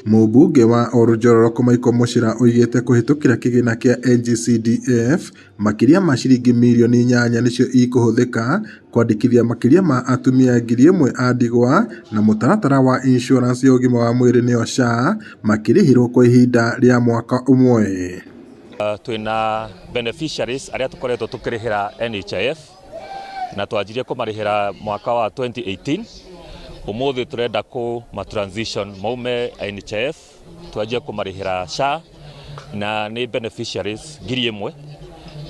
Mũmbunge wa Oljororok Michael Muchira oigĩte kũhĩtũkĩra kĩgĩna kĩa NG-CDF makĩria ma ciringi mirioni 8 nĩcio ikũhũthĩka kwandĩkithia makĩria ma atumia 1,000 a ndigwa na mũtaratara wa insurance ya ũgima wa mwĩrĩ nĩyo SHA makĩrĩhĩrwo kwa ihinda rĩa mwaka ũmwe. Twina beneficiaries arĩa tũkoretwo tũkĩrĩhĩra NHIF na twanjirie kũmarĩhĩra mwaka wa 2018. Umuthi turenda ku ma transition maume NHIF twanjie kumarihira SHA na ni beneficiaries 1,000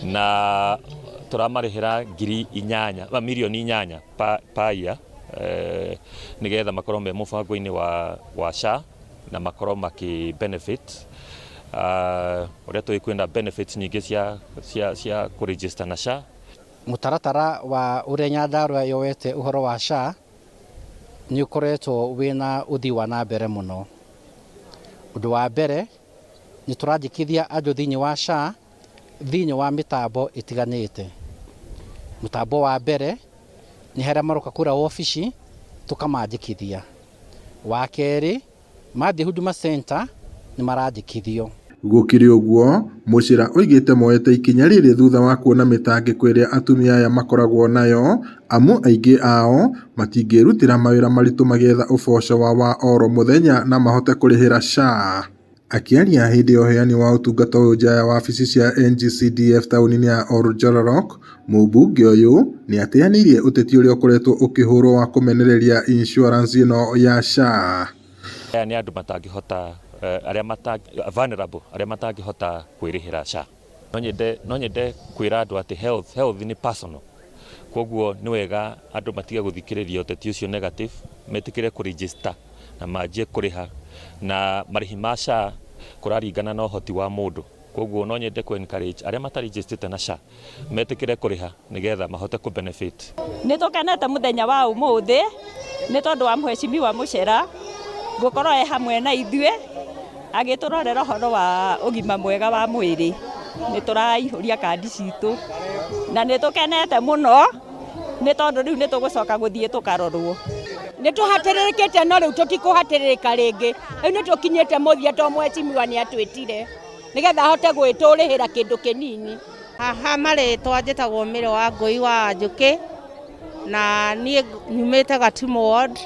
na turamarihira 8 milioni 8 pa year nigetha makorwo me mubango-ini wa SHA na makorwo maki benefit uria tuikwenda benefits nyingi cia ku register na SHA. Mutaratara wa uria Nyandarua yoete uhoro wa SHA ni ukoretwo wina uthii wa na mbere muno. Undu wa mbere ni turandikithia andu thiini wa SHA thiini wa mitambo itiganite. Mutambo wa mbere ni haria maroka kura ofici tukamandikithia. Wa keri mathi Huduma Center ni marandikithio. Gũkĩrĩ ũguo, Muchira oigĩte moete ikinya rĩrĩ thutha wa kuona mĩtangĩko ĩrĩa atumia aya makoragwo nayo, amu aingĩ ao matingĩrutĩra mawĩra maritũ magĩetha ũboco wa oro mũthenya na mahote kũrĩhĩra SHA. Akĩaria hĩndĩ ya ũheani wa ũtungata ũyũ nja ya wabici cia NG-CDF taũni-inĩ ya Oljororok, mũmbunge ũyũ nĩ ateanĩirie ũteti ũrĩa ũkoretwo ũkĩhũrwo wa kũmenereria insurance ĩno ya SHA. Aya nĩ andũ matangĩhota vulnerable aria matangihota kwirihira SHA. No nyende kwira andu ati health ni personal. Koguo ni wega andu matiga guthikiriria uteti ucio negative, metikire ku register na manjie kuriha na marihi ma SHA kuraringana na uhoti wa mundu. Koguo no nyende ku encourage aria mataregistrite na SHA metikire kuriha nigetha mahote ku benefit. Nitukenete muthenya wa umuthi ni tondu wa Mheshimiwa Muchira gukorwo hamwe na ithue agiturorera horo wa ugima mwega wa mwiri. Ni turaihuria kandi citu na ni tukenete muno ni tondu riu ni tugucoka guthie tukarorwo. Ni tuhatirikite no riu tutikuhatiririka ringi. Riu ni tukinyite muthia to Mheshimiwa ni atwitire nigetha hote gwiturihira kindu kinini. Haha maritwa njitagwo Miro wa Ngui wa Njuki na nie nyumite Gatumo ward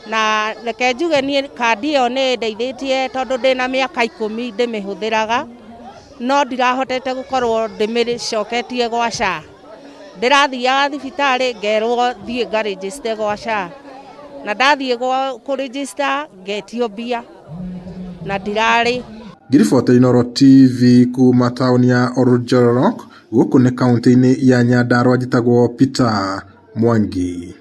na reke njuge ni kandi iyo ni ndeithitie tondu ndina miaka 10 ndimihuthiraga no ndirahotete gukorwo ndimiricoketie gwa SHA. Ndirathiaga thibitari ngerwo thie nga register gwa SHA na ndathie ku register ngetio mbia na ndirari. Ngiriboti Inooro TV kuma tauni ya Oljororok guku ni kaunti-ini ya Nyandarua njitagwo Peter Mwangi.